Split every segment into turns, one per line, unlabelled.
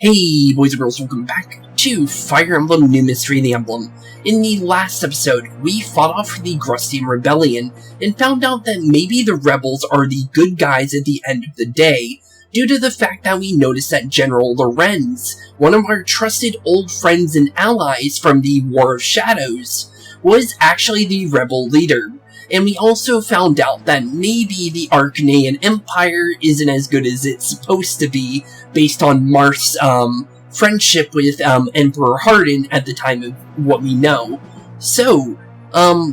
Hey boys and girls, welcome back to Fire Emblem New Mystery the Emblem. In the last episode, we fought off the Grustian Rebellion and found out that maybe the rebels are the good guys at the end of the day, due to the fact that we noticed that General Lorenz, one of our trusted old friends and allies from the War of Shadows, was actually the rebel leader. And we also found out that maybe the Archanean Empire isn't as good as it's supposed to be, based on Marth's friendship with Emperor Hardin at the time of what we know. So,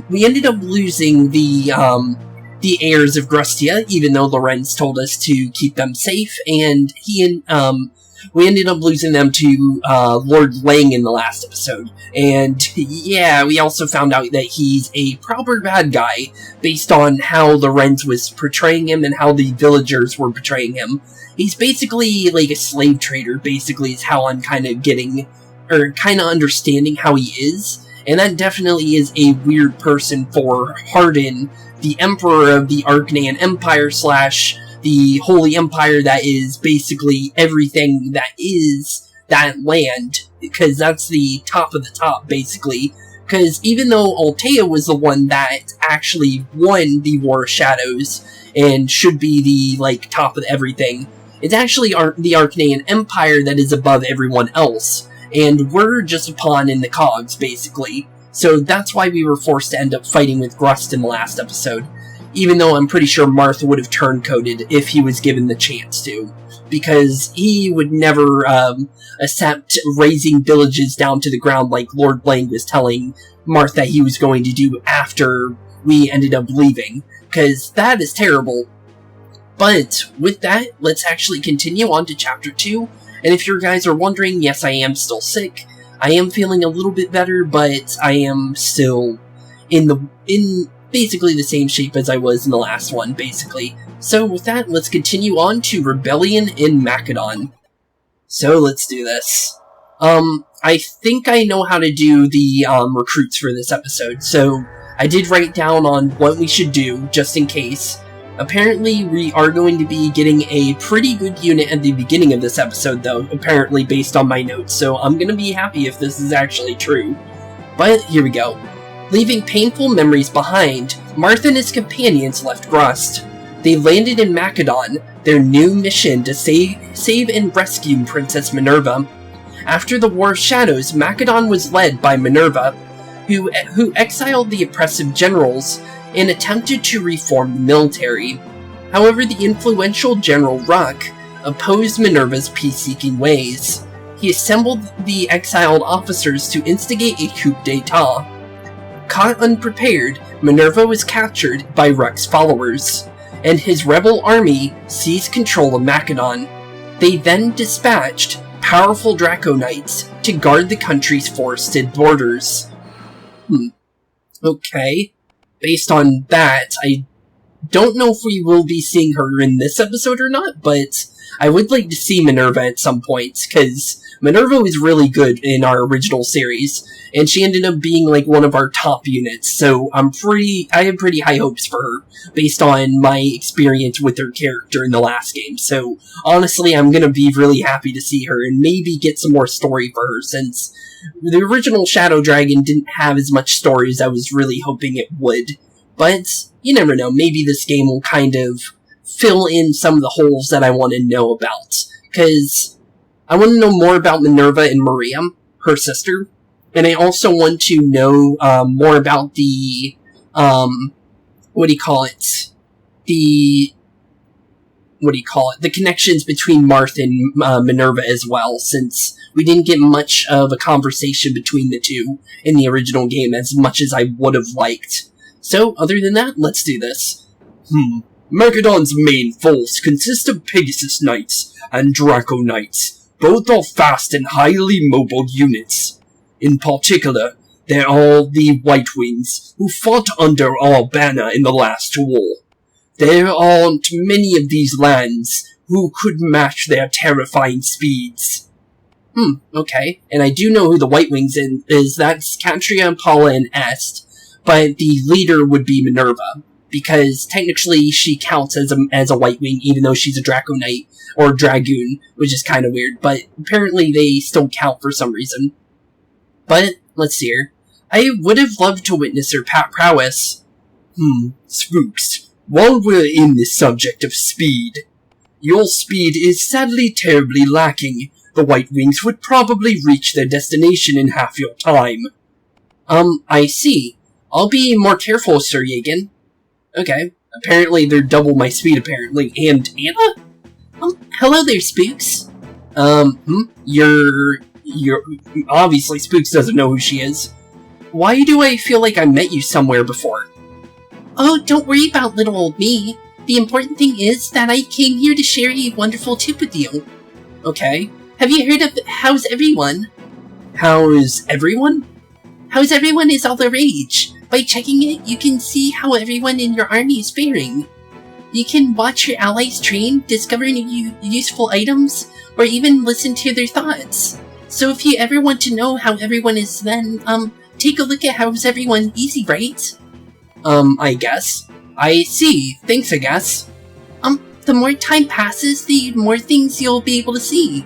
we ended up losing the heirs of Grustia, even though Lorenz told us to keep them safe, and we ended up losing them to Lord Lang in the last episode. And yeah, we also found out that he's a proper bad guy based on how Lorenz was portraying him and how the villagers were portraying him. He's basically like a slave trader, basically, is how I'm kind of getting, or kind of understanding how he is. And that definitely is a weird person for Hardin, the Emperor of the Archanea Empire / the Holy Empire that is basically everything that is that land, because that's the top of the top, basically. Because even though Altea was the one that actually won the War of Shadows, and should be the, like, top of everything, it's actually the Archanea Empire that is above everyone else, and we're just a pawn in the cogs, basically. So that's why we were forced to end up fighting with Grust in the last episode. Even though I'm pretty sure Marth would have turncoated if he was given the chance to. Because he would never accept razing villages down to the ground like Lord Lang was telling Marth that he was going to do after we ended up leaving. Because that is terrible. But with that, let's actually continue on to Chapter 2. And if you guys are wondering, yes, I am still sick. I am feeling a little bit better, but I am still in basically the same shape as I was in the last one, basically. So with that, let's continue on to Rebellion in Macedon. So let's do this. I think I know how to do the recruits for this episode, so I did write down on what we should do, just in case. Apparently, we are going to be getting a pretty good unit at the beginning of this episode, though, apparently based on my notes, so I'm gonna be happy if this is actually true. But here we go. Leaving painful memories behind, Marth and his companions left Grust. They landed in Macedon, their new mission to save and rescue Princess Minerva. After the War of Shadows, Macedon was led by Minerva, who exiled the oppressive generals and attempted to reform the military. However, the influential General Ruck opposed Minerva's peace-seeking ways. He assembled the exiled officers to instigate a coup d'etat. Caught unprepared, Minerva was captured by Ruck's followers, and his rebel army seized control of Macedon. They then dispatched powerful Draco Knights to guard the country's forested borders. Okay. Based on that, I don't know if we will be seeing her in this episode or not, but I would like to see Minerva at some point, because Minerva was really good in our original series, and she ended up being like one of our top units, so I have pretty high hopes for her, based on my experience with her character in the last game. So honestly, I'm gonna be really happy to see her, and maybe get some more story for her, since the original Shadow Dragon didn't have as much story as I was really hoping it would. But you never know, maybe this game will kind of fill in some of the holes that I want to know about, because I want to know more about Minerva and Maria, her sister, and I also want to know more about the, the connections between Marth and Minerva as well, since we didn't get much of a conversation between the two in the original game as much as I would have liked. So, other than that, let's do this. Macedon's main force consists of Pegasus Knights and Draco Knights. Both are fast and highly mobile units. In particular, there are the White Wings, who fought under our banner in the last war. There aren't many of these lands who could match their terrifying speeds. Okay. And I do know who the White Wings is. That's Catria, Paula, and Est. But the leader would be Minerva. because technically she counts as a White Wing, even though she's a Draco Knight, or Dragoon, which is kind of weird, but apparently they still count for some reason. But, let's see here. I would have loved to witness her prowess. Spooks, while we're in this subject of speed, your speed is sadly terribly lacking. The White Wings would probably reach their destination in half your time. I see. I'll be more careful, Sir Yagan. Okay. Apparently they're double my speed, apparently. And Anna? Hello there, Spooks. You're obviously Spooks doesn't know who she is. Why do I feel like I met you somewhere before? Oh, don't worry about little old me. The important thing is that I came here to share a wonderful tip with you. Okay. Have you heard of How's Everyone? How's Everyone? How's Everyone is all the rage. By checking it, you can see how everyone in your army is faring. You can watch your allies train, discover new useful items, or even listen to their thoughts. So if you ever want to know how everyone is, then, take a look at How's Everyone. Easy, right? I guess. I see. Thanks, I guess. The more time passes, the more things you'll be able to see.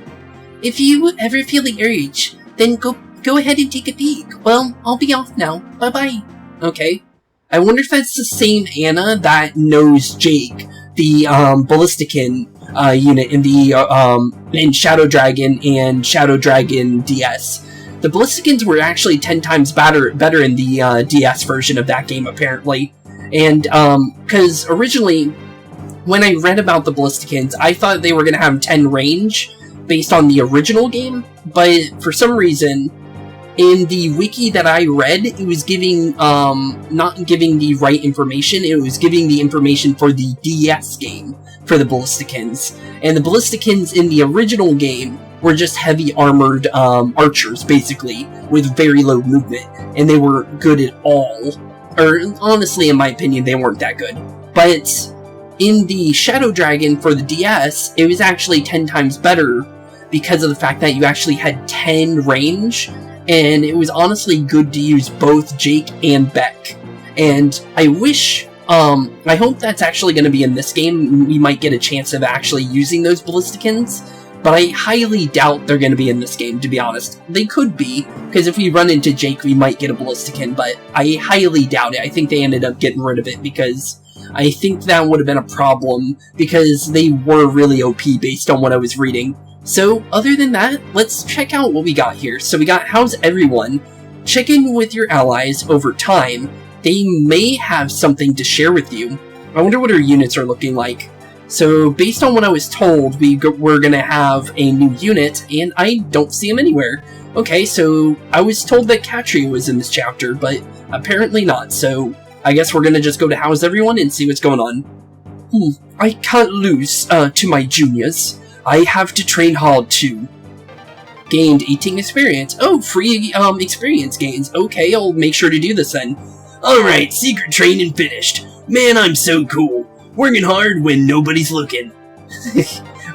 If you ever feel the urge, then go ahead and take a peek. Well, I'll be off now. Bye-bye. Okay. I wonder if that's the same Anna that knows Jake, the, Ballistican, unit in the, in Shadow Dragon and Shadow Dragon DS. The Ballisticans were actually 10 times better in the, DS version of that game, apparently. And, because originally, when I read about the Ballisticans, I thought they were going to have 10 range, based on the original game, but for some reason, in the wiki that I read, it was giving, not giving the right information, it was giving the information for the DS game, for the Ballisticans. And the Ballisticans in the original game were just heavy armored, archers, basically, with very low movement, and they were good at all. Or, honestly, in my opinion, they weren't that good. But in the Shadow Dragon for the DS, it was actually 10 times better because of the fact that you actually had 10 range, and it was honestly good to use both Jake and Beck. And I wish, I hope that's actually going to be in this game. We might get a chance of actually using those Ballisticans, but I highly doubt they're going to be in this game, to be honest. They could be, because if we run into Jake, we might get a Ballistican, but I highly doubt it. I think they ended up getting rid of it, because I think that would have been a problem, because they were really OP based on what I was reading. So, other than that, let's check out what we got here. So we got How's Everyone? Check in with your allies over time. They may have something to share with you. I wonder what our units are looking like. So, based on what I was told, we're gonna have a new unit, and I don't see him anywhere. Okay, so I was told that Katri was in this chapter, but apparently not, so I guess we're gonna just go to How's Everyone and see what's going on. I can't lose, to my juniors. I have to train hard too. Gained 18 experience. Oh, free, experience gains. Okay, I'll make sure to do this then. Alright, secret training finished. Man, I'm so cool. Working hard when nobody's looking.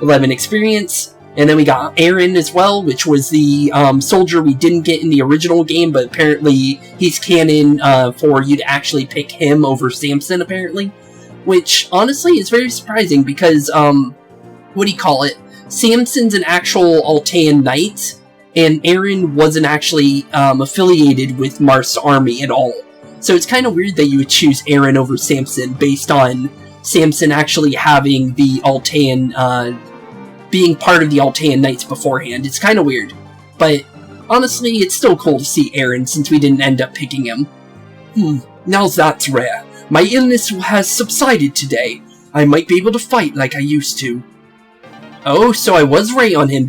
11 experience. And then we got Aaron as well, which was the, soldier we didn't get in the original game, but apparently he's canon, for you to actually pick him over Samson, apparently. Which, honestly, is very surprising because, what do you call it? Samson's an actual Altean knight, and Aaron wasn't actually affiliated with Marth's army at all. So it's kind of weird that you would choose Aaron over Samson based on Samson actually having the Altean, being part of the Altean knights beforehand. It's kind of weird. But honestly, it's still cool to see Aaron since we didn't end up picking him. Now that's rare. My illness has subsided today. I might be able to fight like I used to. Oh, so I was right on him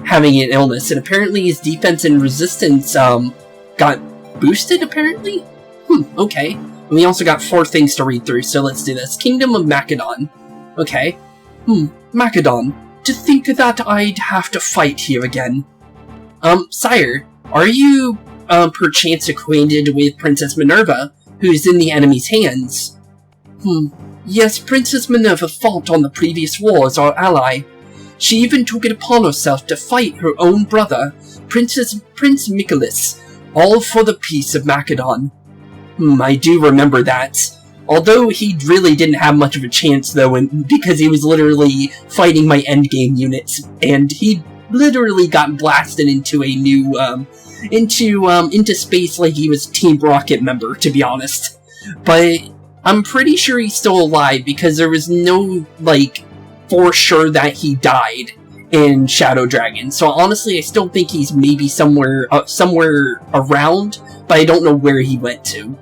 having an illness, and apparently his defense and resistance, got boosted, apparently? Okay. We also got 4 things to read through, so let's do this. Kingdom of Macedon. Okay. Macedon. To think that I'd have to fight here again. Sire, are you, perchance acquainted with Princess Minerva, who's in the enemy's hands? Yes, Princess Minerva fought on the previous war as our ally. She even took it upon herself to fight her own brother, Prince Nicholas, all for the peace of Macedon. I do remember that. Although he really didn't have much of a chance, though, because he was literally fighting my endgame units, and he literally got blasted into a new, into space like he was Team Rocket member, to be honest. But I'm pretty sure he's still alive, because there was no, like, for sure that he died in Shadow Dragon. So honestly, I still think he's maybe somewhere around, but I don't know where he went to.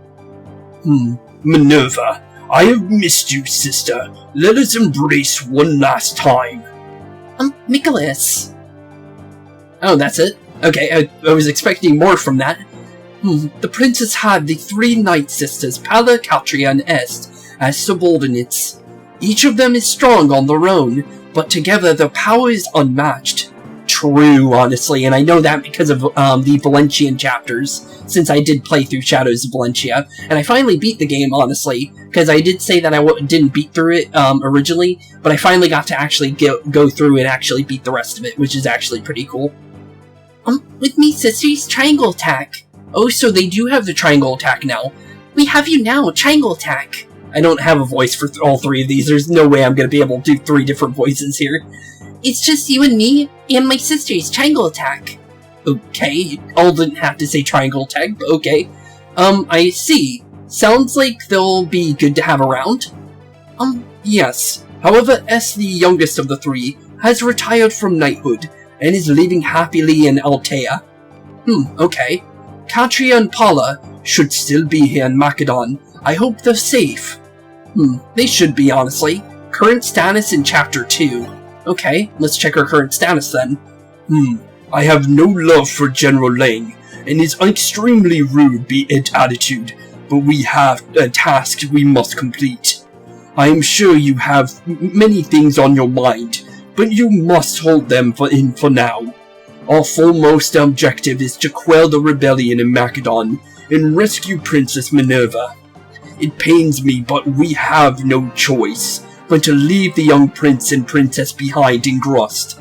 Minerva, I have missed you, sister. Let us embrace one last time.
Nicholas. Oh, that's it? Okay, I was expecting more from that. The princess had the 3 Night Sisters, Palla, Altea, and Est, as subordinates. Each of them is strong on their own, but together their power is unmatched. True, honestly, and I know that because of the Valencian chapters, since I did play through Shadows of Valencia, and I finally beat the game, honestly, because I did say that I didn't beat through it originally, but I finally got to actually go through and actually beat the rest of it, which is actually pretty cool. With me, sisters, triangle attack. Oh, so they do have the triangle attack now. We have you now, triangle attack. I don't have a voice for all 3 of these. There's no way I'm going to be able to do 3 different voices here. It's just you and me and my sister's triangle attack. Okay, all didn't have to say triangle attack, but okay. I see. Sounds like they'll be good to have around. Yes. However, S, the youngest of the 3, has retired from knighthood and is living happily in Altea. Okay. Altea and Palla should still be here in Macedon. I hope they're safe. They should be, honestly. Current status in Chapter 2. Okay, let's check our current status then.
I have no love for General Lang, and his extremely rude be it attitude, but we have a task we must complete. I am sure you have many things on your mind, but you must hold them for now. Our foremost objective is to quell the rebellion in Macedon and rescue Princess Minerva. It pains me, but we have no choice but to leave the young prince and princess behind in Grust.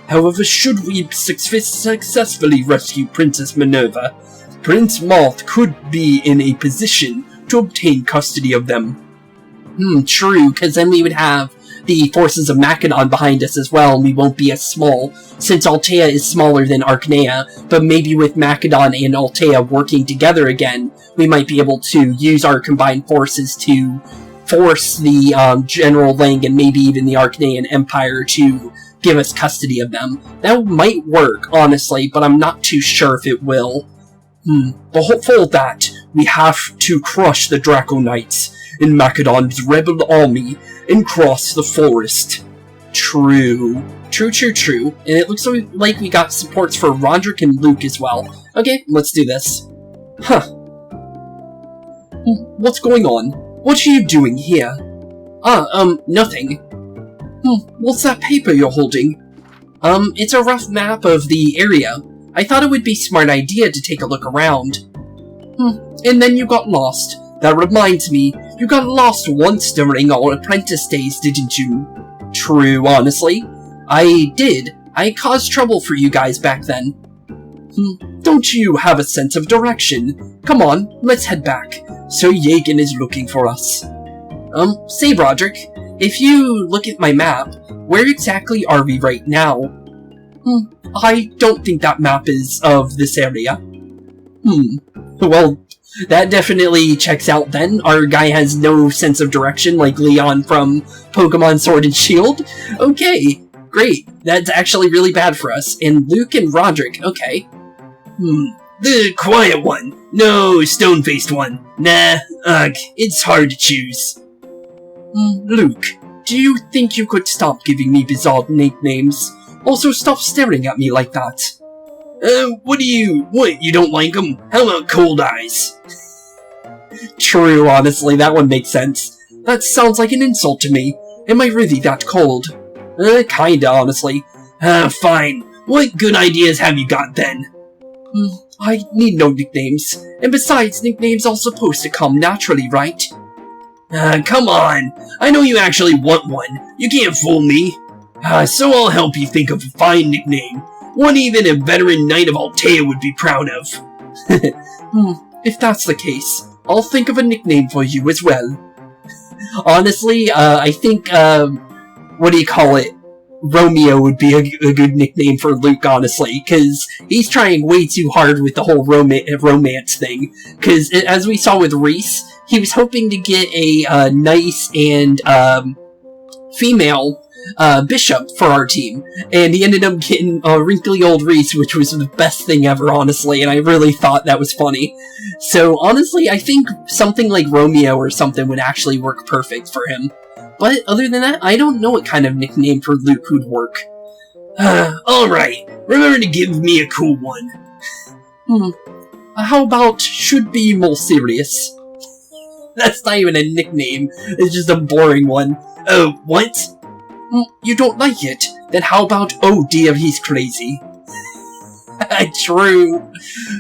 However, should we successfully rescue Princess Minerva, Prince Marth could be in a position to obtain custody of them.
True, because then we would have the forces of Macedon behind us as well, and we won't be as small, since Altea is smaller than Archanea, but maybe with Macedon and Altea working together again, we might be able to use our combined forces to force the General Lang and maybe even the Archanean Empire to give us custody of them. That might work, honestly, but I'm not too sure if it will.
But for that, we have to crush the Draco Knights in Macedon's rebel army and cross the forest.
True. And it looks like we got supports for Roderick and Luke as well. Okay, let's do this.
What's going on? What are you doing here?
Nothing.
What's that paper you're holding?
It's a rough map of the area. I thought it would be a smart idea to take a look around.
And then you got lost. That reminds me, you got lost once during our apprentice days, didn't you?
True, honestly. I did. I caused trouble for you guys back then.
Don't you have a sense of direction? Come on, let's head back. Sir Yagan is looking for us.
Say, Roderick, if you look at my map, where exactly are we right now?
I don't think that map is of this area.
Well, that definitely checks out then. Our guy has no sense of direction like Leon from Pokemon Sword and Shield. Okay, great. That's actually really bad for us. And Luke and Roderick, okay.
The quiet one. No, stone-faced one. Nah, it's hard to choose. Luke, do you think you could stop giving me bizarre nicknames? Also, stop staring at me like that. What, you don't like them? How about Cold Eyes?
True, honestly, that one makes sense.
That sounds like an insult to me. Am I really that cold?
Kinda, honestly.
Fine. What good ideas have you got then? I need no nicknames. And besides, nicknames are supposed to come naturally, right? Come on. I know you actually want one. You can't fool me. So I'll help you think of a fine nickname. One even a veteran knight of Altea would be proud of.
If that's the case, I'll think of a nickname for you as well. Honestly, I think, what do you call it? Romeo would be a good nickname for Luke, honestly, because he's trying way too hard with the whole romance thing. Because, as we saw with Reese, he was hoping to get a nice and female bishop for our team, and he ended up getting wrinkly old Reese, which was the best thing ever, honestly, and I really thought that was funny. So, honestly, I think something like Romeo or something would actually work perfect for him. But other than that, I don't know what kind of nickname for Luke would work.
Alright, remember to give me a cool one.
How about should be more serious? That's not even a nickname, it's just a boring one.
Oh, what?
You don't like it? Then how about, oh dear, he's crazy? True.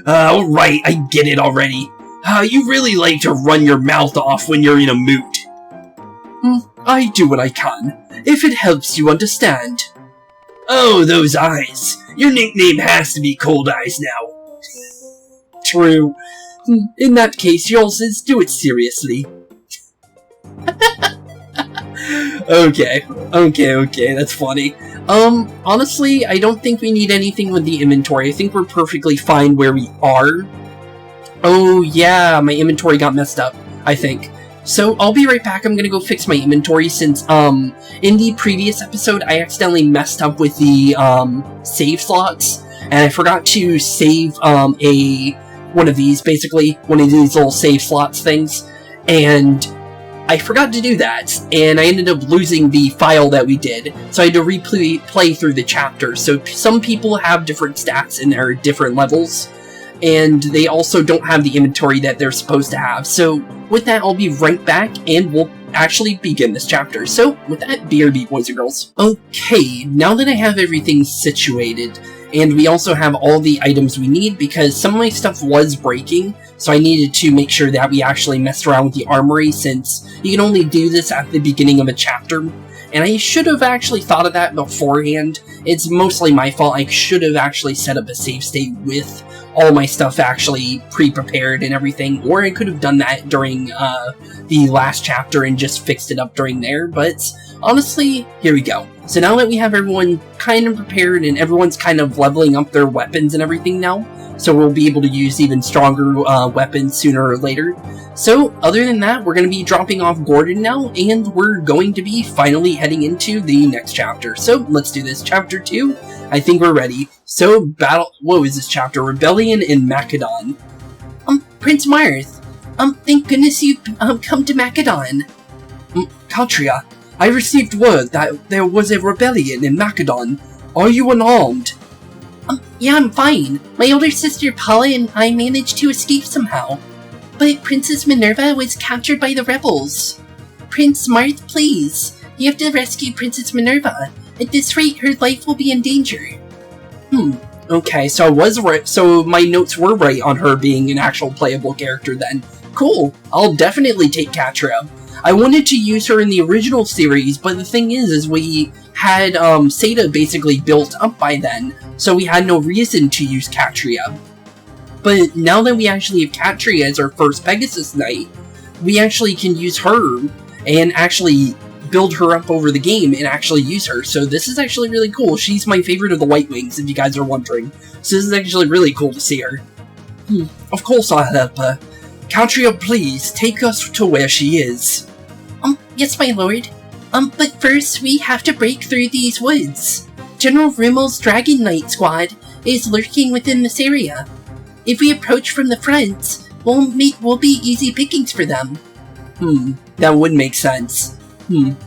Alright, I get it already. You really like to run your mouth off when you're in a mood.
I do what I can, if it helps you understand.
Oh, those eyes. Your nickname has to be Cold Eyes now.
True. In that case, yours is do it seriously. Okay, that's funny. Honestly, I don't think we need anything with the inventory. I think we're perfectly fine where we are. Oh yeah, my inventory got messed up, I think. So, I'll be right back. I'm gonna go fix my inventory since, in the previous episode, I accidentally messed up with the, save slots, and I forgot to save, one of these, basically, one of these little save slots things, and I forgot to do that, and I ended up losing the file that we did, so I had to replay through the chapter. So, some people have different stats in their different levels, and they also don't have the inventory that they're supposed to have. So, with that, I'll be right back, and we'll actually begin this chapter. So, with that, BRB, boys and girls. Okay, now that I have everything situated, and we also have all the items we need, because some of my stuff was breaking, so I needed to make sure that we actually messed around with the armory, since you can only do this at the beginning of a chapter. And I should have actually thought of that beforehand. It's mostly my fault. I should have actually set up a save state with all my stuff actually pre-prepared and everything, or I could have done that during the last chapter and just fixed it up during there, but honestly, here we go. So now that we have everyone kind of prepared and everyone's kind of leveling up their weapons and everything now, so we'll be able to use even stronger weapons sooner or later. So, other than that, we're going to be dropping off Gordon now, and we're going to be finally heading into the next chapter. So, let's do this. Chapter 2, I think we're ready. So, what was this chapter? Rebellion in Macedon. Prince Marth, thank goodness you come to Macedon. Altea, I received word that there was a rebellion in Macedon. Are you unarmed? Yeah, I'm fine. My older sister Paula and I managed to escape somehow. But Princess Minerva was captured by the rebels. Prince Marth, please. You have to rescue Princess Minerva. At this rate, her life will be in danger. Okay, so I was right. So my notes were right on her being an actual playable character then. Cool. I'll definitely take Altea. I wanted to use her in the original series, but the thing is we had Seda basically built up by then, so we had no reason to use Altea. But now that we actually have Altea as our first Pegasus Knight, we actually can use her and actually build her up over the game and actually use her. So this is actually really cool. She's my favorite of the White Wings, if you guys are wondering. So this is actually really cool to see her. Of course I'll help her. Altea, please, take us to where she is. Yes, my lord. But first we have to break through these woods. General Rummel's Dragon Knight squad is lurking within this area. If we approach from the front, we'll be easy pickings for them. That would make sense.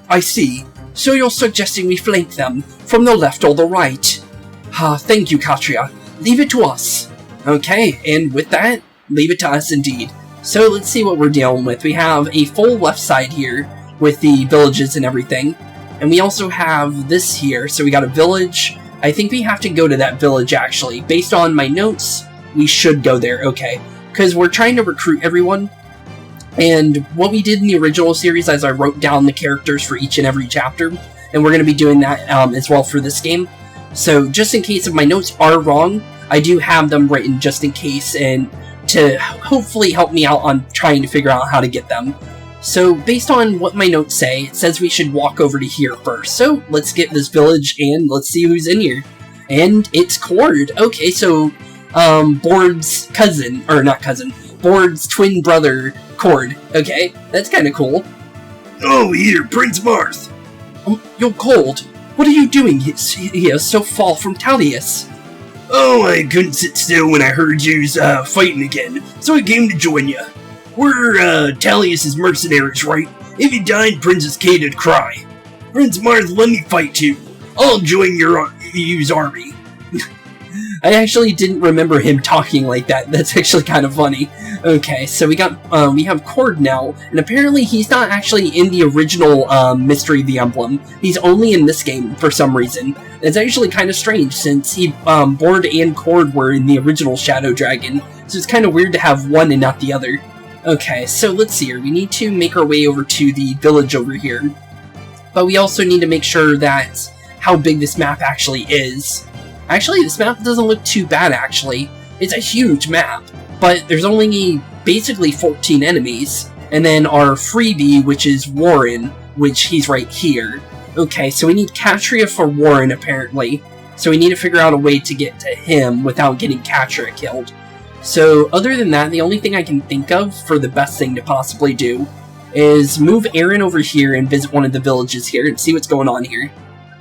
I see. So you're suggesting we flank them from the left or the right? Thank you, Altea. Leave it to us. Okay, and with that, leave it to us indeed. So let's see what we're dealing with. We have a full left side here with the villages and everything. And we also have this here, so we got a village. I think we have to go to that village actually. Based on my notes, we should go there, okay. Because we're trying to recruit everyone. And what we did in the original series is I wrote down the characters for each and every chapter. And we're going to be doing that as well for this game. So just in case if my notes are wrong, I do have them written just in case and to hopefully help me out on trying to figure out how to get them. So, based on what my notes say, it says we should walk over to here first. So, let's get this village and let's see who's in here. And it's Cord. Okay, so, Bord's cousin, or not cousin, Bord's twin brother, Cord. Okay, that's kind of cool.
Oh, here, Prince Marth.
You're cold. What are you doing here so far from Talius?
Oh, I couldn't sit still when I heard yous fighting again, so I came to join ya. We're Talius's mercenaries, right? If you died, Princess Kata'd cry. Prince Marth, let me fight too. I'll join you's army.
I actually didn't remember him talking like that. That's actually kind of funny. Okay, so we have Cord now, and apparently he's not actually in the original Mystery of the Emblem. He's only in this game for some reason. It's actually kind of strange since Bord and Cord were in the original Shadow Dragon, so it's kind of weird to have one and not the other. Okay, so let's see here. We need to make our way over to the village over here, but we also need to make sure that how big this map actually is. Actually, this map doesn't look too bad, actually. It's a huge map, but there's only basically 14 enemies. And then our freebie, which is Warren, which he's right here. Okay, so we need Katria for Warren, apparently. So we need to figure out a way to get to him without getting Katria killed. So, other than that, the only thing I can think of for the best thing to possibly do is move Aaron over here and visit one of the villages here and see what's going on here.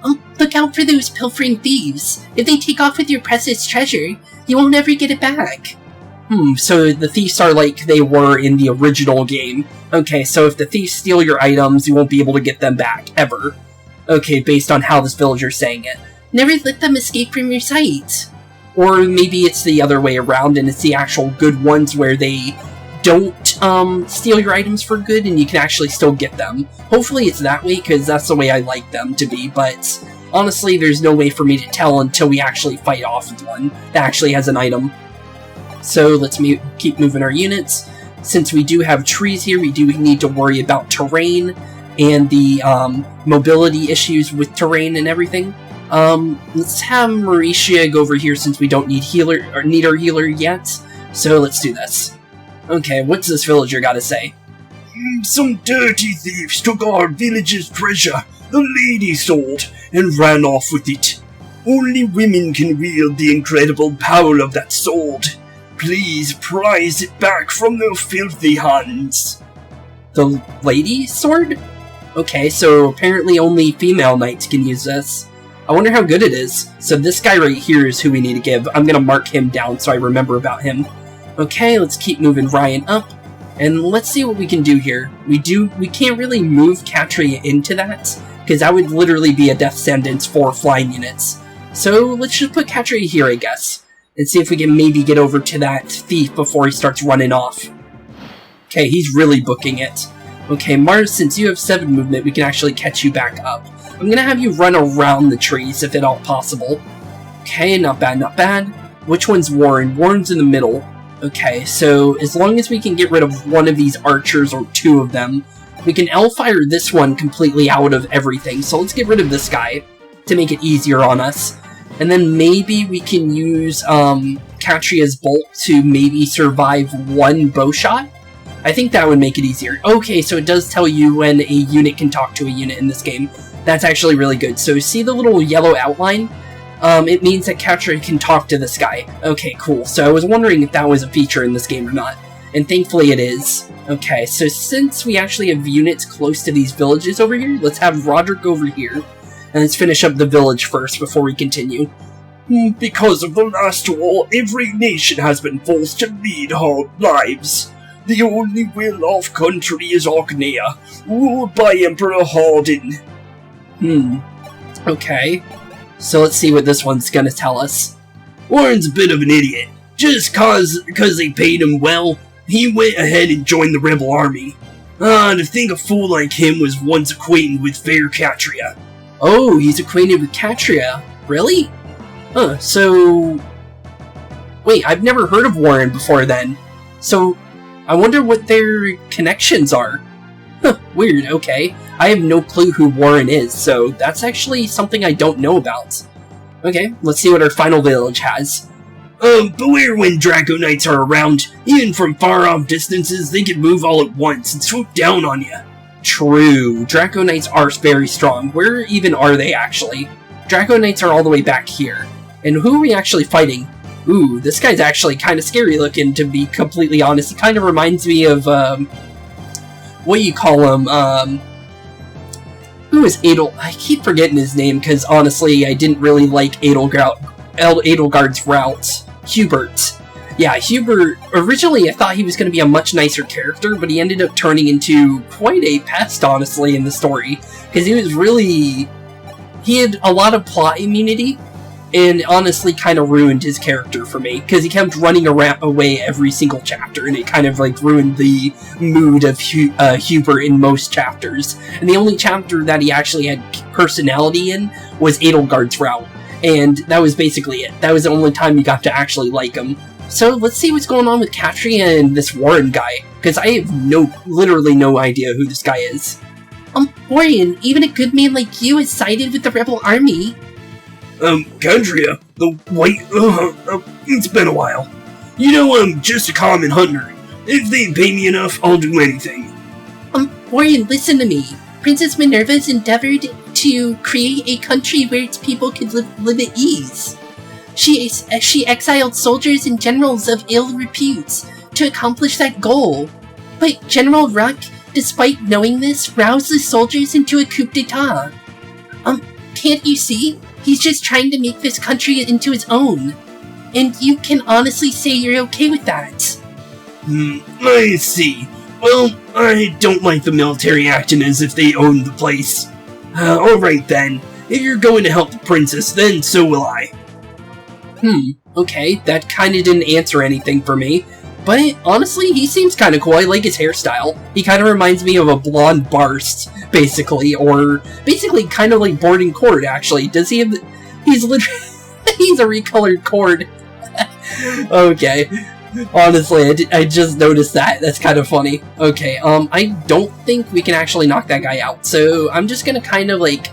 Oh, look out for those pilfering thieves. If they take off with your precious treasure, you won't ever get it back. So the thieves are like they were in the original game. Okay, so if the thieves steal your items, you won't be able to get them back, ever. Okay, based on how this villager's saying it. Never let them escape from your sight. Or maybe it's the other way around, and it's the actual good ones where they don't steal your items for good, and you can actually still get them. Hopefully it's that way, because that's the way I like them to be, but honestly, there's no way for me to tell until we actually fight off with one that actually has an item. So let's keep moving our units. Since we do have trees here, we do need to worry about terrain and the mobility issues with terrain and everything. Let's have Mauricia go over here since we don't need our healer yet. So let's do this. Okay, what's this villager gotta say?
Some dirty thieves took our village's treasure, the lady sword, and ran off with it. Only women can wield the incredible power of that sword. Please prize it back from their filthy hands.
The lady sword? Okay, so apparently only female knights can use this. I wonder how good it is. So this guy right here is who we need to give. I'm gonna mark him down so I remember about him. Okay, let's keep moving Ryan up. And let's see what we can do here. We can't really move Katria into that, because that would literally be a death sentence for flying units. So let's just put Katria here, I guess. And see if we can maybe get over to that thief before he starts running off. Okay, he's really booking it. Okay, Marth, since you have 7 movement, we can actually catch you back up. I'm gonna have you run around the trees, if at all possible. Okay, not bad, not bad. Which one's Warren? Warren's in the middle. Okay, so as long as we can get rid of one of these archers, or 2 of them, we can L-fire this one completely out of everything. So let's get rid of this guy to make it easier on us. And then maybe we can use Katria's bolt to maybe survive 1 bow shot? I think that would make it easier. Okay, so it does tell you when a unit can talk to a unit in this game. That's actually really good. So see the little yellow outline? It means that Katria can talk to this guy. Okay, cool. So I was wondering if that was a feature in this game or not. And thankfully it is. Okay, so since we actually have units close to these villages over here, let's have Roderick over here. And let's finish up the village first before we continue.
Because of the last war, every nation has been forced to lead hard lives. The only well-off country is Archanea, ruled by Emperor Harden.
Okay. So let's see what this one's gonna tell us.
Warren's a bit of an idiot. Just cause they paid him well, he went ahead and joined the rebel army. To think a fool like him was once acquainted with fair Katria.
Oh, he's acquainted with Katria. Really? Huh, so... Wait, I've never heard of Warren before then. So, I wonder what their connections are. Huh, weird, okay. I have no clue who Warren is, so that's actually something I don't know about. Okay, let's see what our final village has.
Beware when Draco Knights are around. Even from far-off distances, they can move all at once and swoop down on you.
True. Draco Knights are very strong. Where even are they, actually? Draco Knights are all the way back here. And who are we actually fighting? Ooh, this guy's actually kind of scary looking, to be completely honest. He kind of reminds me of, what do you call him? Who is Adel? I keep forgetting his name, because honestly, I didn't really like Edelgard's route. Hubert. Yeah, Hubert, originally I thought he was going to be a much nicer character, but he ended up turning into quite a pest, honestly, in the story. Because he had a lot of plot immunity, and honestly kind of ruined his character for me, because he kept running away every single chapter, and it kind of like ruined the mood of Hubert in most chapters. And the only chapter that he actually had personality in was Edelgard's route, and that was basically it. That was the only time you got to actually like him. So let's see what's going on with Katria and this Warren guy, because I have literally no idea who this guy is.
Warren, even a good man like you is sided with the rebel army.
Katria, the white, it's been a while. You know, I'm just a common hunter. If they pay me enough, I'll do anything.
Warren, listen to me. Princess Minerva's endeavored to create a country where its people could live at ease. She exiled soldiers and generals of ill repute to accomplish that goal. But General Ruck, despite knowing this, roused the soldiers into a coup d'etat. Can't you see? He's just trying to make this country into his own. And you can honestly say you're okay with that.
I see. Well, I don't like the military acting as if they own the place. Alright then. If you're going to help the princess, then so will I.
Okay, that kinda didn't answer anything for me. But honestly, he seems kinda cool. I like his hairstyle. He kinda reminds me of a blonde Barst, basically, or basically kinda like Boarding Cord, actually. Does he have he's literally he's a recolored cord. Okay. Honestly, I just noticed that. That's kind of funny. Okay, I don't think we can actually knock that guy out, so I'm just gonna kind of like,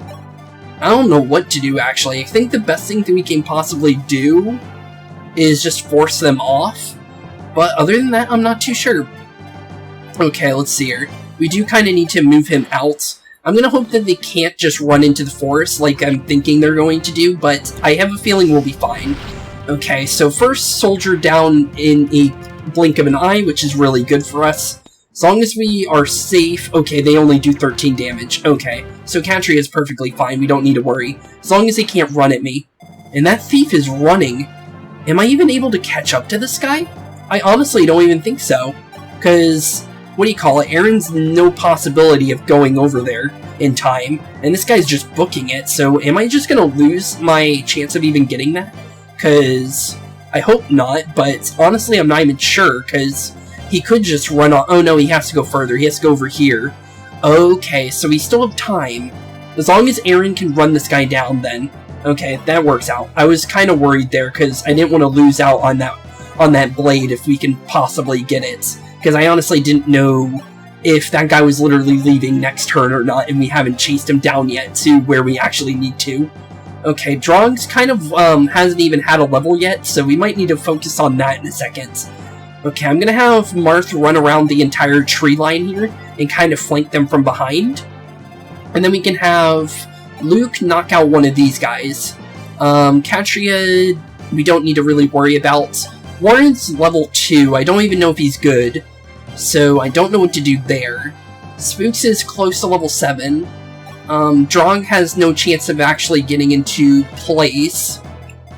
I don't know what to do, actually. I think the best thing that we can possibly do is just force them off, but other than that, I'm not too sure. Okay, let's see here. We do kind of need to move him out. I'm gonna hope that they can't just run into the forest like I'm thinking they're going to do, but I have a feeling we'll be fine. Okay, so first soldier down in a blink of an eye, which is really good for us. As long as we are safe... Okay, they only do 13 damage. Okay, so Katria is perfectly fine. We don't need to worry. As long as they can't run at me. And that thief is running. Am I even able to catch up to this guy? I honestly don't even think so. Because, what do you call it? Aaron's no possibility of going over there in time. And this guy's just booking it. So am I just going to lose my chance of even getting that? Because I hope not. But honestly, I'm not even sure. Because... he could just run on. Oh no, he has to go further. He has to go over here. Okay, so we still have time. As long as Aaron can run this guy down, then. Okay, that works out. I was kind of worried there, because I didn't want to lose out on that blade if we can possibly get it. Because I honestly didn't know if that guy was literally leaving next turn or not, and we haven't chased him down yet to where we actually need to. Okay, Drog's kind of hasn't even had a level yet, so we might need to focus on that in a second. Okay, I'm gonna have Marth run around the entire tree line here and kind of flank them from behind. And then we can have Luke knock out one of these guys. Katria, we don't need to really worry about. Warren's level 2, I don't even know if he's good. So I don't know what to do there. Spooks is close to level 7. Drog has no chance of actually getting into place.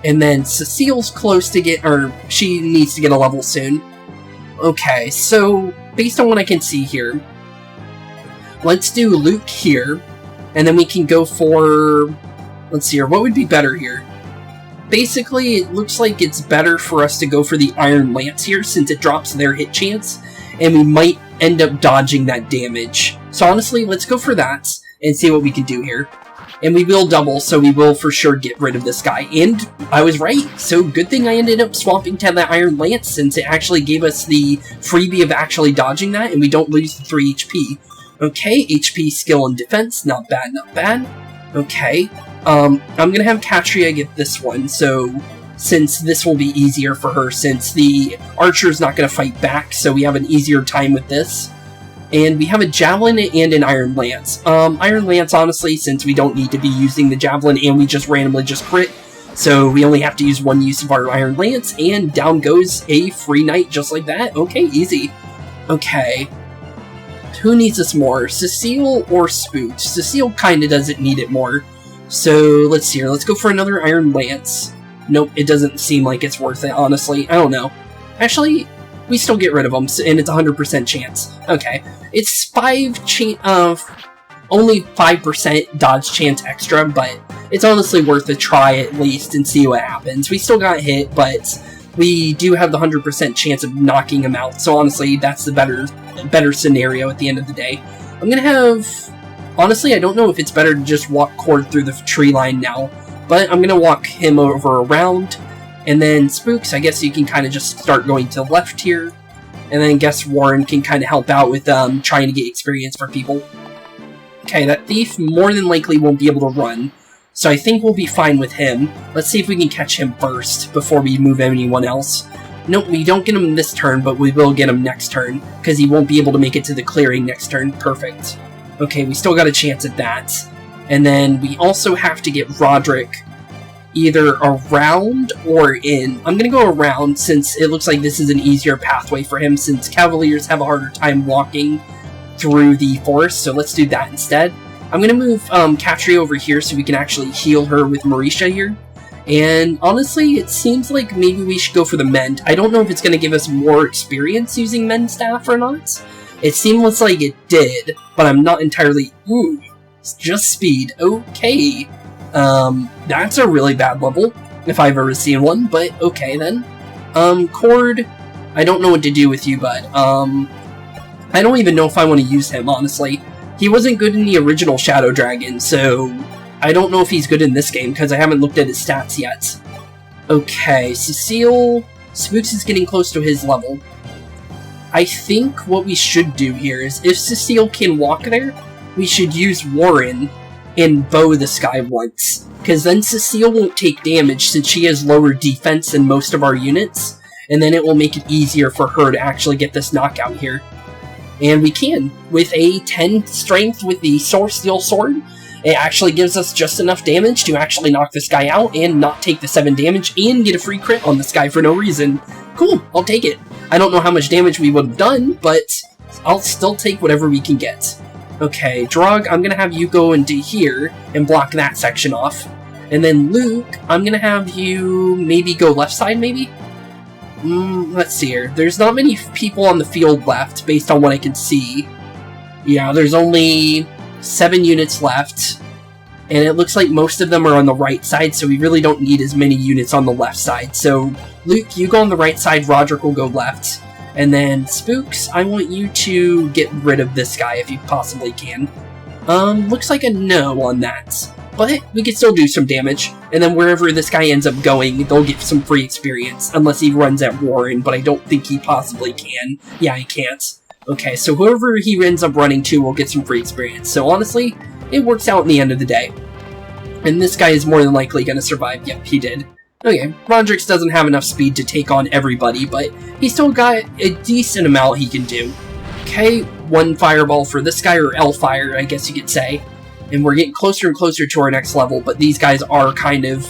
And then Cecile's close to get, or she needs to get a level soon. Okay, so based on what I can see here, let's do Luke here, and then we can go for, let's see here, what would be better here? Basically, it looks like it's better for us to go for the Iron Lance here, since it drops their hit chance, and we might end up dodging that damage. So honestly, let's go for that, and see what we can do here. And we will double, so we will for sure get rid of this guy. And I was right, so good thing I ended up swapping to the Iron Lance, since it actually gave us the freebie of actually dodging that, and we don't lose the 3 HP. Okay, HP, skill, and defense, not bad, not bad. Okay, I'm gonna have Katria get this one, so since this will be easier for her, since the archer's not going to fight back, so we have an easier time with this. And we have a javelin and an iron lance. Iron lance, honestly, since we don't need to be using the javelin and we just randomly just crit, so we only have to use one use of our iron lance, and down goes a free knight just like that. Okay, easy. Okay. Who needs this more? Cecile or Spooks? Cecile kinda doesn't need it more. So, let's see here. Let's go for another iron lance. Nope, it doesn't seem like it's worth it, honestly. I don't know. Actually, we still get rid of them, and it's 100% chance. Okay. It's only 5% dodge chance extra, but it's honestly worth a try at least and see what happens. We still got hit, but we do have the 100% chance of knocking him out, so honestly, that's the better scenario at the end of the day. I'm gonna have... Honestly, I don't know if it's better to just walk Cord through the tree line now, but I'm gonna walk him over around, and then Spooks, I guess you can kind of just start going to the left here, and then I guess Warren can kind of help out with trying to get experience for people. Okay, that thief more than likely won't be able to run, so I think we'll be fine with him. Let's see if we can catch him first before we move anyone else. Nope, we don't get him this turn, but we will get him next turn, because he won't be able to make it to the clearing next turn. Perfect. Okay, we still got a chance at that. And then we also have to get Roderick either around or in. I'm gonna go around since it looks like this is an easier pathway for him, since Cavaliers have a harder time walking through the forest, so let's do that instead. I'm gonna move Katri over here so we can actually heal her with Marisha here. And honestly, it seems like maybe we should go for the Mend. I don't know if it's gonna give us more experience using Mend Staff or not. It seems like it did, but I'm not entirely... Ooh, it's just speed. Okay. That's a really bad level, if I've ever seen one, but okay then. Cord, I don't know what to do with you, bud. I don't even know if I want to use him, honestly. He wasn't good in the original Shadow Dragon, so I don't know if he's good in this game, because I haven't looked at his stats yet. Okay, Cecile... Spooks is getting close to his level. I think what we should do here is, if Cecile can walk there, we should use Warren and bow this guy once, because then Cecile won't take damage since she has lower defense than most of our units, and then it will make it easier for her to actually get this knockout here. And we can, with a 10 strength with the Steel Sword, it actually gives us just enough damage to actually knock this guy out and not take the 7 damage and get a free crit on this guy for no reason. Cool, I'll take it. I don't know how much damage we would have done, but I'll still take whatever we can get. Okay, Drog, I'm gonna have you go into here and block that section off. And then Luke, I'm gonna have you maybe go left side, maybe? Let's see here. There's not many people on the field left, based on what I can see. Yeah, there's only 7 units left. And it looks like most of them are on the right side, so we really don't need as many units on the left side. So, Luke, you go on the right side, Roderick will go left. And then, Spooks, I want you to get rid of this guy if you possibly can. Looks like a no on that. But we can still do some damage. And then wherever this guy ends up going, they'll get some free experience. Unless he runs at Warren, but I don't think he possibly can. Yeah, he can't. Okay, so whoever he ends up running to will get some free experience. So honestly, it works out in the end of the day. And this guy is more than likely going to survive. Yep, he did. Okay, Roderick doesn't have enough speed to take on everybody, but he's still got a decent amount he can do. Okay, 1 fireball for this guy, or L-fire, I guess you could say. And we're getting closer and closer to our next level, but these guys are kind of,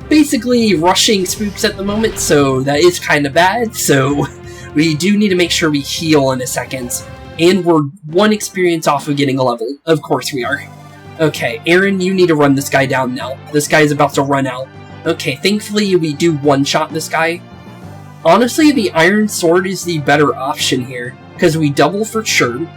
basically rushing Spooks at the moment, so that is kind of bad, so we do need to make sure we heal in a second. And we're 1 experience off of getting a level. Of course we are. Okay, Aaron, you need to run this guy down now. This guy is about to run out. Okay, thankfully we do one-shot this guy. Honestly, the Iron Sword is the better option here, because we double for sure,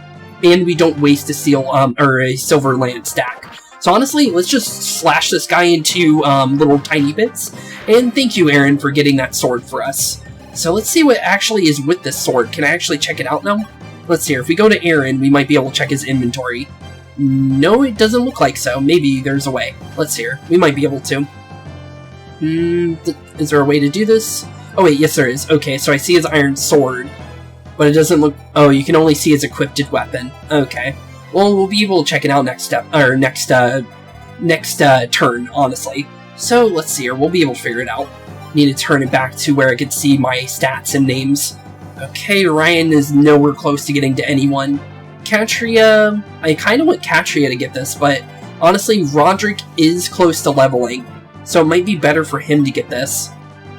and we don't waste a silver land stack. So honestly, let's just slash this guy into little tiny bits, and thank you, Aaron, for getting that sword for us. So let's see what actually is with this sword. Can I actually check it out now? Let's see here. If we go to Aaron, we might be able to check his inventory. No, it doesn't look like so. Maybe there's a way. Let's see here. We might be able to. Is there a way to do this? Oh wait, yes there is. Okay, so I see his iron sword, but it doesn't look... Oh, you can only see his equipped weapon. Okay. Well, we'll be able to check it out next step, or next turn, honestly. So, let's see here. We'll be able to figure it out. Need to turn it back to where I could see my stats and names. Okay, Ryan is nowhere close to getting to anyone. Katria, I kind of want Katria to get this, but honestly, Roderick is close to leveling, so it might be better for him to get this.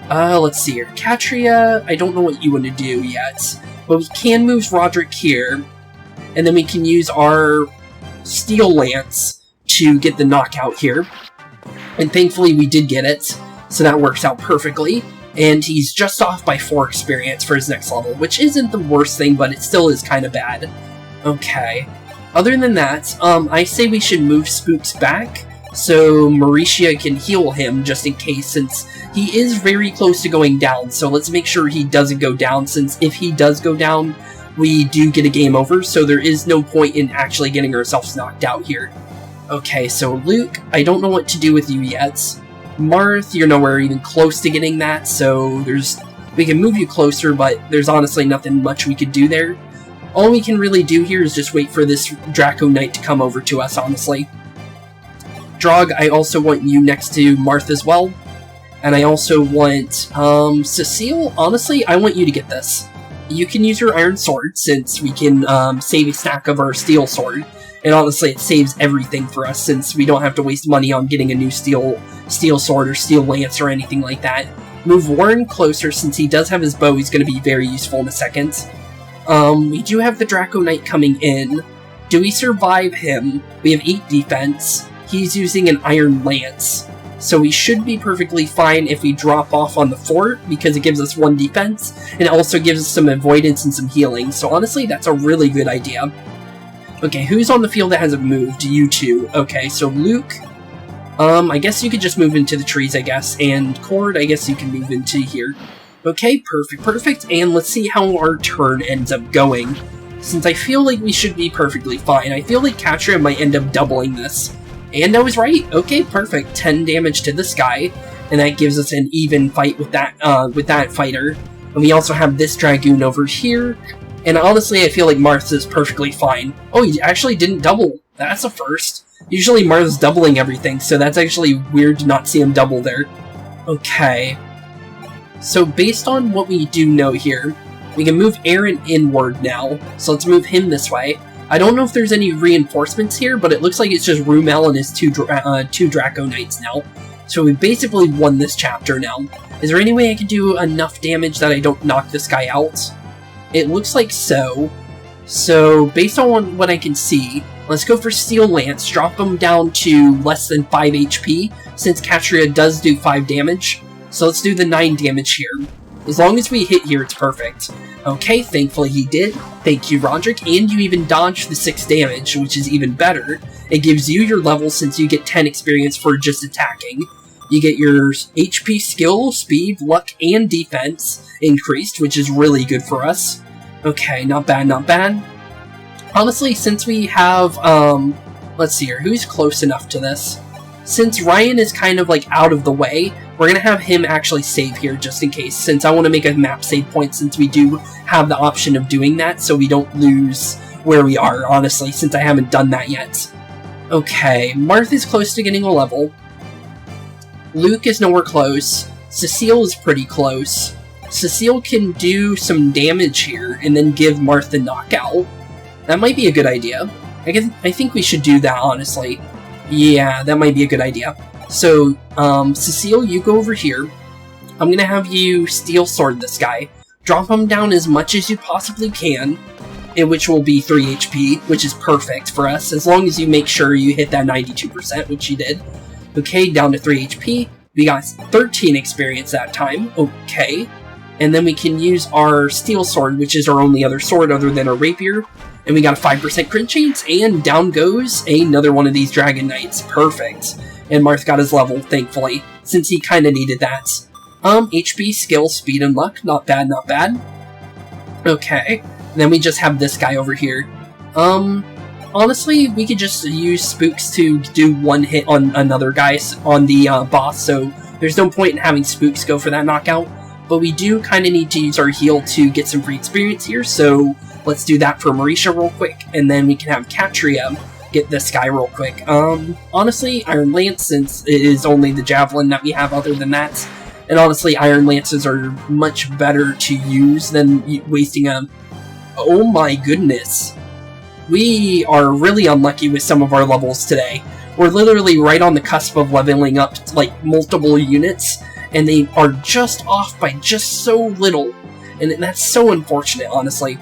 Let's see here. Katria, I don't know what you want to do yet, but we can move Roderick here, and then we can use our Steel Lance to get the knockout here. And thankfully we did get it, so that works out perfectly. And he's just off by 4 experience for his next level, which isn't the worst thing, but it still is kind of bad. Okay. Other than that, I say we should move Spooks back, so Mauricia can heal him just in case, since he is very close to going down, so let's make sure he doesn't go down, since if he does go down, we do get a game over, so there is no point in actually getting ourselves knocked out here. Okay, so Luke, I don't know what to do with you yet. Marth, you're nowhere even close to getting that, so we can move you closer, but there's honestly nothing much we could do there. All we can really do here is just wait for this Draco Knight to come over to us, honestly. Drog, I also want you next to Marth as well. And I also want, Cecile, honestly, I want you to get this. You can use your Iron Sword, since we can save a stack of our Steel Sword. And honestly, it saves everything for us, since we don't have to waste money on getting a new Steel Sword or Steel Lance or anything like that. Move Warren closer, since he does have his bow, he's going to be very useful in a second. We do have the Draco Knight coming in. Do we survive him? We have 8 defense. He's using an Iron Lance. So we should be perfectly fine if we drop off on the fort, because it gives us 1 defense, and it also gives us some avoidance and some healing. So honestly, that's a really good idea. Okay, who's on the field that hasn't moved? You two. Okay, so Luke, I guess you could just move into the trees, I guess, and Cord, I guess you can move into here. Okay, perfect, and let's see how our turn ends up going. Since I feel like we should be perfectly fine, I feel like Katria might end up doubling this. And I was right. Okay, perfect. 10 damage to this guy, and that gives us an even fight with that fighter. And we also have this Dragoon over here. And honestly, I feel like Marth is perfectly fine. Oh, he actually didn't double. That's a first. Usually Marth's doubling everything, so that's actually weird to not see him double there. Okay. So based on what we do know here, we can move Aaron inward now. So let's move him this way. I don't know if there's any reinforcements here, but it looks like it's just Rumel and his two Draco Knights now. So we basically won this chapter now. Is there any way I can do enough damage that I don't knock this guy out? It looks like so. So, based on what I can see, let's go for Steel Lance, drop him down to less than 5 HP, since Katria does do 5 damage. So let's do the 9 damage here. As long as we hit here, it's perfect. Okay, thankfully he did. Thank you, Roderick, and you even dodged the 6 damage, which is even better. It gives you your level since you get 10 experience for just attacking. You get your HP, skill, speed, luck, and defense increased, which is really good for us. Okay, not bad, not bad. Honestly, since we have, let's see here, who's close enough to this? Since Ryan is kind of like out of the way, we're going to have him actually save here just in case, since I want to make a map save point since we do have the option of doing that, so we don't lose where we are, honestly, since I haven't done that yet. Okay, Marth is close to getting a level. Luke is nowhere close. Cecile is pretty close. Cecile can do some damage here and then give Marth the knockout. That might be a good idea. I think we should do that, honestly. Yeah, that might be a good idea. So, Cecile, you go over here. I'm gonna have you Steel Sword this guy. Drop him down as much as you possibly can, which will be 3 HP, which is perfect for us, as long as you make sure you hit that 92%, which you did. Okay, down to 3 HP. We got 13 experience that time. Okay. And then we can use our Steel Sword, which is our only other sword other than our Rapier. And we got a 5% crit chance, and down goes another one of these Dragon Knights. Perfect. And Marth got his level, thankfully, since he kind of needed that. HP, skill, speed, and luck. Not bad, not bad. Okay. And then we just have this guy over here. Honestly, we could just use Spooks to do one hit on another guy on the boss, so there's no point in having Spooks go for that knockout. But we do kind of need to use our heal to get some free experience here, so let's do that for Mauricia real quick, and then we can have Katria get this guy real quick. Honestly, Iron Lance, since it is only the Javelin that we have other than that, And honestly, Iron Lances are much better to use than wasting a... Oh my goodness. We are really unlucky with some of our levels today. We're literally right on the cusp of leveling up, like, multiple units, and they are just off by just so little. And that's so unfortunate, honestly.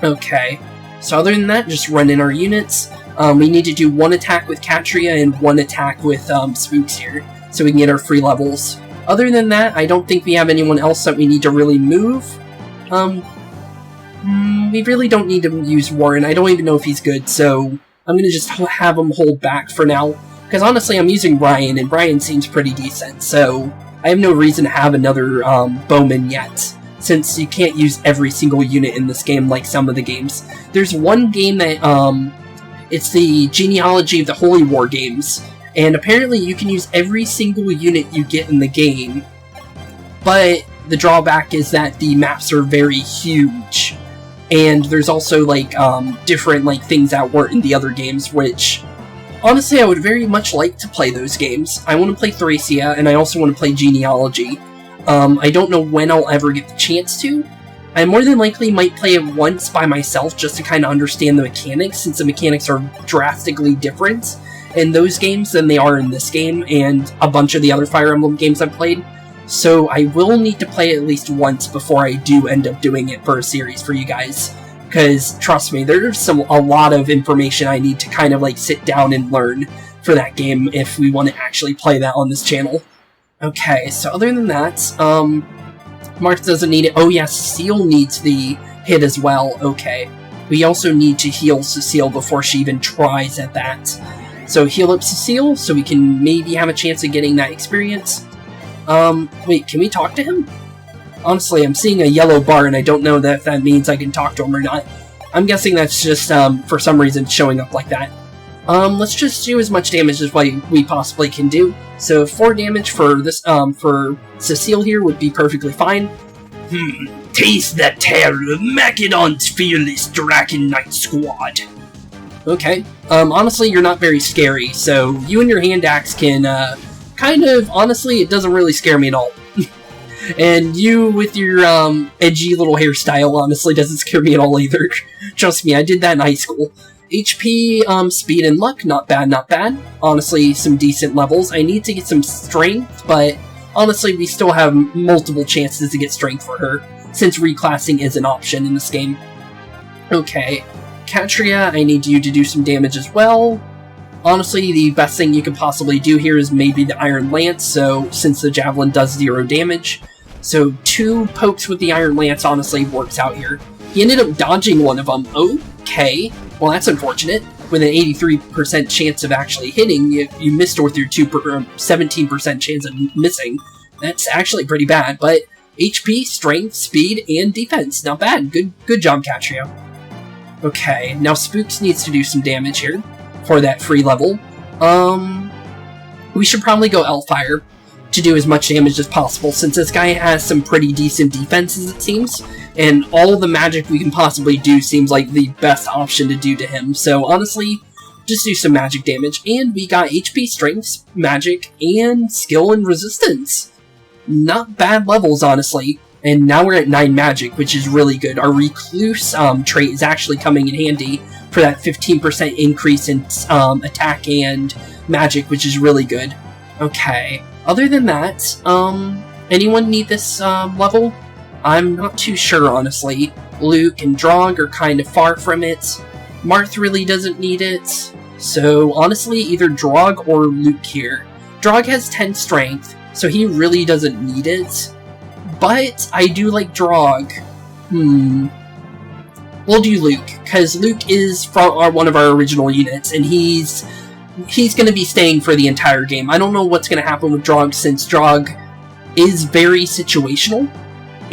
Okay. So other than that, just run in our units. We need to do one attack with Altea and one attack with Spooks here, so we can get our free levels. Other than that, I don't think we have anyone else that we need to really move. We really don't need to use Warren. I don't even know if he's good, so I'm going to just have him hold back for now. Because honestly, I'm using Brian, and Brian seems pretty decent, so I have no reason to have another bowman yet, since you can't use every single unit in this game like some of the games. There's one game that, it's the Genealogy of the Holy War games, and apparently you can use every single unit you get in the game, but the drawback is that the maps are very huge, and there's also, like, different, like, things that weren't in the other games, which, honestly, I would very much like to play those games. I want to play Thracia, and I also want to play Genealogy. I don't know when I'll ever get the chance to. I more than likely might play it once by myself just to kind of understand the mechanics, since the mechanics are drastically different in those games than they are in this game, and a bunch of the other Fire Emblem games I've played. So I will need to play it at least once before I do end up doing it for a series for you guys. Because, trust me, there's a lot of information I need to kind of, like, sit down and learn for that game if we want to actually play that on this channel. Okay, so other than that, Marth doesn't need it. Oh yeah, Cecile needs the hit as well. Okay. We also need to heal Cecile before she even tries at that. So heal up Cecile so we can maybe have a chance of getting that experience. Wait, can we talk to him? Honestly, I'm seeing a yellow bar and I don't know if that means I can talk to him or not. I'm guessing that's just, for some reason showing up like that. Let's just do as much damage as we possibly can do. So 4 damage for this, for Cecile here would be perfectly fine.
Taste the terror of Macedon's fearless Dragon Knight squad.
Okay. Honestly, you're not very scary, so you and your hand axe can, kind of, honestly, it doesn't really scare me at all. And you with your, edgy little hairstyle, honestly, doesn't scare me at all either. Trust me, I did that in high school. HP, speed, and luck, not bad, not bad. Honestly, some decent levels. I need to get some strength, but honestly, we still have multiple chances to get strength for her, since reclassing is an option in this game. Okay, Altea, I need you to do some damage as well. Honestly, the best thing you could possibly do here is maybe the Iron Lance, so since the Javelin does 0 damage. So 2 pokes with the Iron Lance honestly works out here. He ended up dodging one of them. Okay, well that's unfortunate. With an 83% chance of actually hitting, you missed with your 17% chance of missing. That's actually pretty bad, but HP, strength, speed, and defense. Not bad. Good job, Altea. Okay, now Spooks needs to do some damage here for that free level. We should probably go Elfire to do as much damage as possible, since this guy has some pretty decent defenses, it seems, and all the magic we can possibly do seems like the best option to do to him. So honestly, just do some magic damage, and we got HP, strength, magic, and skill and resistance. Not bad levels, honestly. And now we're at 9 magic, which is really good. Our Recluse trait is actually coming in handy for that 15% increase in attack and magic, which is really good. Okay. Other than that, anyone need this level? I'm not too sure, honestly. Luke and Drog are kind of far from it. Marth really doesn't need it. So, honestly, either Drog or Luke here. Drog has 10 strength, so he really doesn't need it. But I do like Drog. We'll do Luke, because Luke is from one of our original units, and he's going to be staying for the entire game. I don't know what's going to happen with Drog, since Drog is very situational,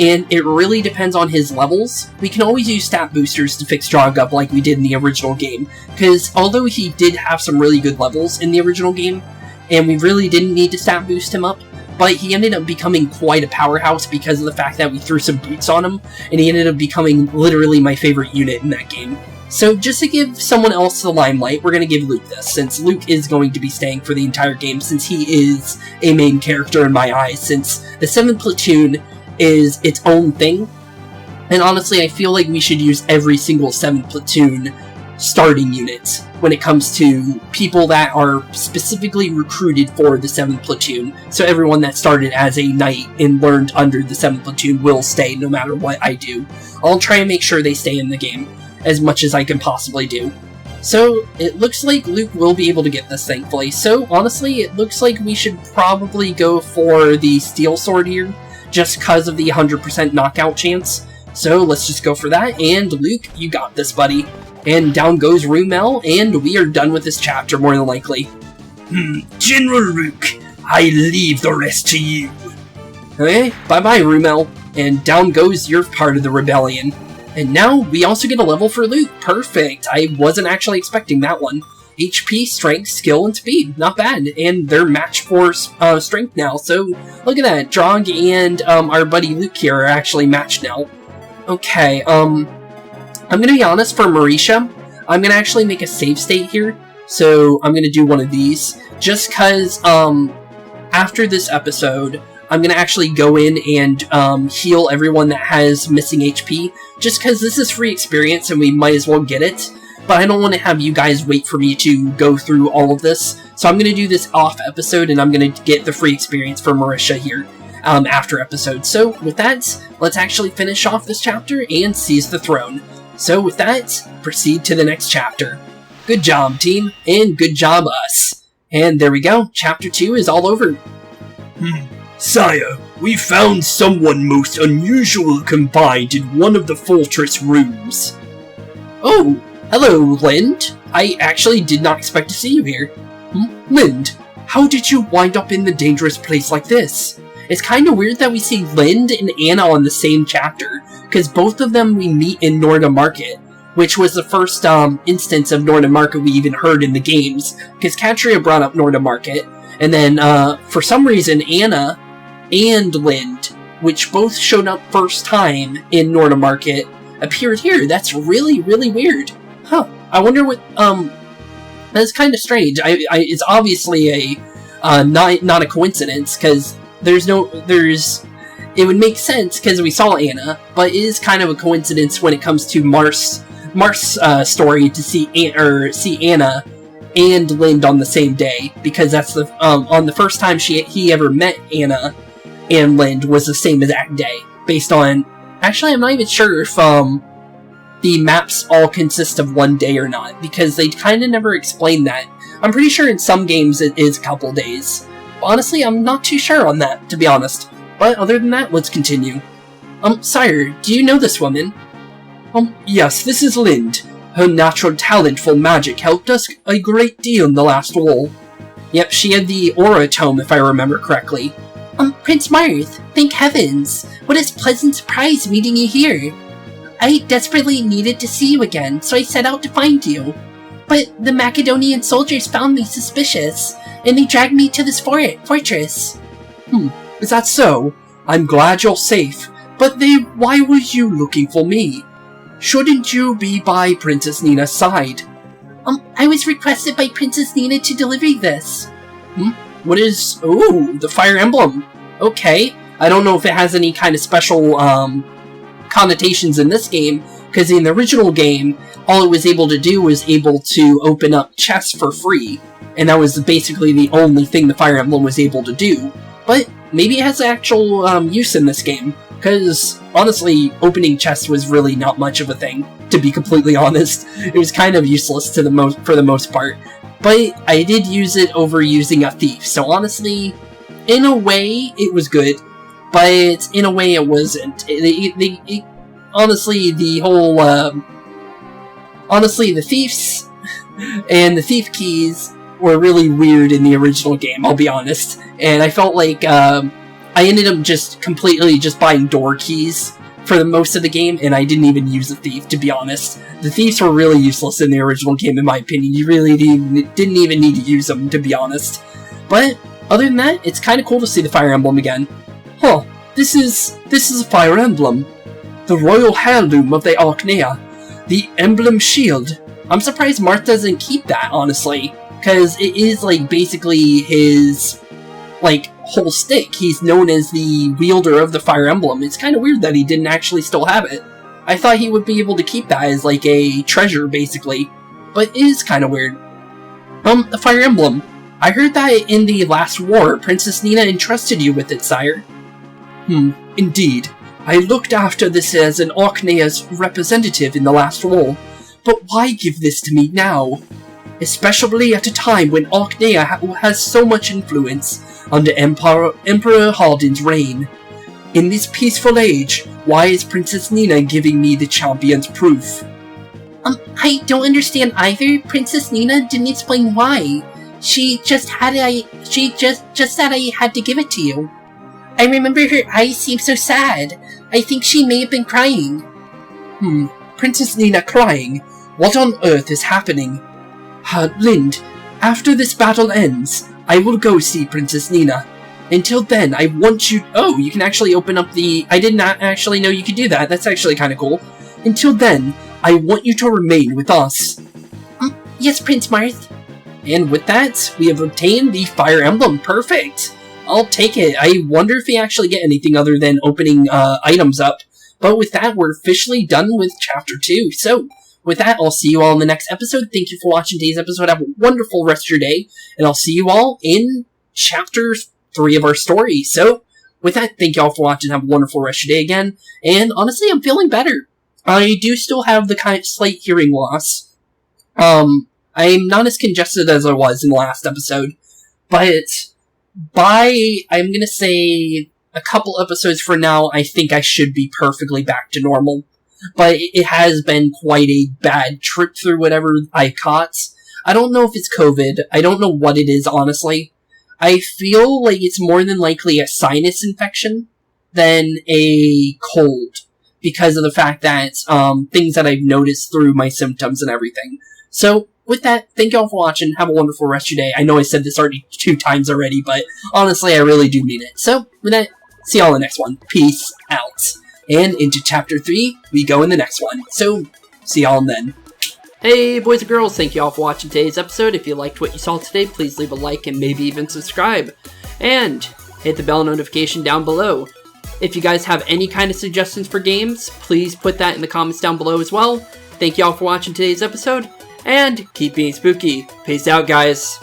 and it really depends on his levels. We can always use stat boosters to fix Drog up like we did in the original game, because although he did have some really good levels in the original game, and we really didn't need to stat boost him up, but he ended up becoming quite a powerhouse because of the fact that we threw some boots on him, and he ended up becoming literally my favorite unit in that game. So just to give someone else the limelight, we're going to give Luke this, since Luke is going to be staying for the entire game, since he is a main character in my eyes, since the 7th Platoon is its own thing. And honestly, I feel like we should use every single 7th Platoon starting unit when it comes to people that are specifically recruited for the 7th Platoon. So everyone that started as a knight and learned under the 7th Platoon will stay no matter what I do. I'll try and make sure they stay in the game as much as I can possibly do. So it looks like Luke will be able to get this, thankfully. So honestly, it looks like we should probably go for the steel sword here, just because of the 100% knockout chance. So let's just go for that, and Luke, you got this, buddy. And down goes Rumel, and we are done with this chapter, more than likely.
General Luke, I leave the rest to you.
Okay, bye-bye, Rumel. And down goes your part of the rebellion. And now we also get a level for Luke. Perfect. I wasn't actually expecting that one. HP, strength, skill, and speed. Not bad. And they're matched for strength now. So look at that. Drog and our buddy Luke here are actually matched now. Okay, I'm gonna be honest, for Marisha, I'm gonna actually make a save state here. So I'm gonna do one of these. Just cause, after this episode, I'm gonna actually go in and heal everyone that has missing HP. Just cause this is free experience and we might as well get it. But I don't want to have you guys wait for me to go through all of this. So I'm gonna do this off episode and I'm gonna get the free experience for Marisha here. After episode. So with that, let's actually finish off this chapter and seize the throne. So with that, proceed to the next chapter. Good job, team, and good job, us. And there we go, chapter 2 is all over.
Sire, we found someone most unusual combined in one of the fortress rooms.
Oh, hello, Lind. I actually did not expect to see you here.
Lind, how did you wind up in the dangerous place like this?
It's kind of weird that we see Lind and Anna on the same chapter, because both of them we meet in Norda Market, which was the first instance of Norda Market we even heard in the games, because Katria brought up Norda Market, and then for some reason Anna and Lind, which both showed up first time in Norda Market, appeared here. That's really, really weird. Huh. I wonder what, that's kind of strange. It's obviously a, not a coincidence, because it would make sense because we saw Anna, but it is kind of a coincidence when it comes to Marth's story to see Anna and Lind on the same day, because that's the on the first time he ever met Anna and Lind was the same exact day. Based on, actually, I'm not even sure if the maps all consist of one day or not, because they kind of never explain that. I'm pretty sure in some games it is a couple days. Honestly, I'm not too sure on that, to be honest. But other than that, let's continue. Sire, do you know this woman?
Yes, this is Lind. Her natural talent for magic helped us a great deal in the last war.
Yep, she had the aura tome, if I remember correctly.
Prince Marth, thank heavens! What a pleasant surprise meeting you here! I desperately needed to see you again, so I set out to find you. But the Macedonian soldiers found me suspicious, and they dragged me to this fortress.
Is that so? I'm glad you're safe, but why were you looking for me? Shouldn't you be by Princess Nina's side?
I was requested by Princess Nina to deliver this.
What is... Ooh, the Fire Emblem. Okay. I don't know if it has any kind of special, connotations in this game, because in the original game, all it was able to do was able to open up chests for free, and that was basically the only thing the Fire Emblem was able to do. But maybe it has actual use in this game, because honestly, opening chests was really not much of a thing, to be completely honest. It was kind of useless for the most part. But I did use it over using a thief, so honestly, in a way, it was good, but in a way it wasn't. Honestly, the whole, honestly, the thieves and the thief keys were really weird in the original game, I'll be honest. And I felt like, I ended up just completely just buying door keys for the most of the game, and I didn't even use the thief, to be honest. The thieves were really useless in the original game, in my opinion. You really didn't even need to use them, to be honest. But, other than that, it's kind of cool to see the Fire Emblem again.
This is a Fire Emblem. The royal heirloom of the Archanea. The Emblem shield.
I'm surprised Marth doesn't keep that, honestly. Because it is, like, basically his, like, whole stick. He's known as the wielder of the Fire Emblem. It's kind of weird that he didn't actually still have it. I thought he would be able to keep that as, like, a treasure, basically. But it is kind of weird. The Fire Emblem. I heard that in the last war, Princess Nina entrusted you with it, sire.
Indeed. I looked after this as an Archanea's representative in the last war. But why give this to me now? Especially at a time when Archanea has so much influence under Emperor Hardin's reign. In this peaceful age, why is Princess Nina giving me the champion's proof?
I don't understand either. Princess Nina didn't explain why. She just said I had to give it to you. I remember her eyes seemed so sad. I think she may have been crying.
Princess Nina crying? What on earth is happening? Lind, after this battle ends, I will go see Princess Nina. Until then, I want you...
Oh, you can actually open up the... I did not actually know you could do that. That's actually kind of cool.
Until then, I want you to remain with us.
Yes, Prince Marth.
And with that, we have obtained the Fire Emblem. Perfect! I'll take it. I wonder if we actually get anything other than opening items up. But with that, we're officially done with Chapter 2. So, with that, I'll see you all in the next episode. Thank you for watching today's episode. Have a wonderful rest of your day. And I'll see you all in Chapter 3 of our story. So, with that, thank you all for watching. Have a wonderful rest of your day again. And honestly, I'm feeling better. I do still have the kind of slight hearing loss. I'm not as congested as I was in the last episode. But I'm gonna say a couple episodes from now, I think I should be perfectly back to normal. But it has been quite a bad trip through whatever I caught. I don't know if it's COVID. I don't know what it is, honestly. I feel like it's more than likely a sinus infection than a cold. Because of the fact that, things that I've noticed through my symptoms and everything. So, with that, thank you all for watching. Have a wonderful rest of your day. I know I said this already 2 times already, but honestly, I really do mean it. So, with that, see y'all in the next one. Peace out. And into Chapter 3, we go in the next one. So, see y'all then. Hey, boys and girls, thank you all for watching today's episode. If you liked what you saw today, please leave a like and maybe even subscribe. And hit the bell notification down below. If you guys have any kind of suggestions for games, please put that in the comments down below as well. Thank you all for watching today's episode, and keep being spooky. Peace out, guys.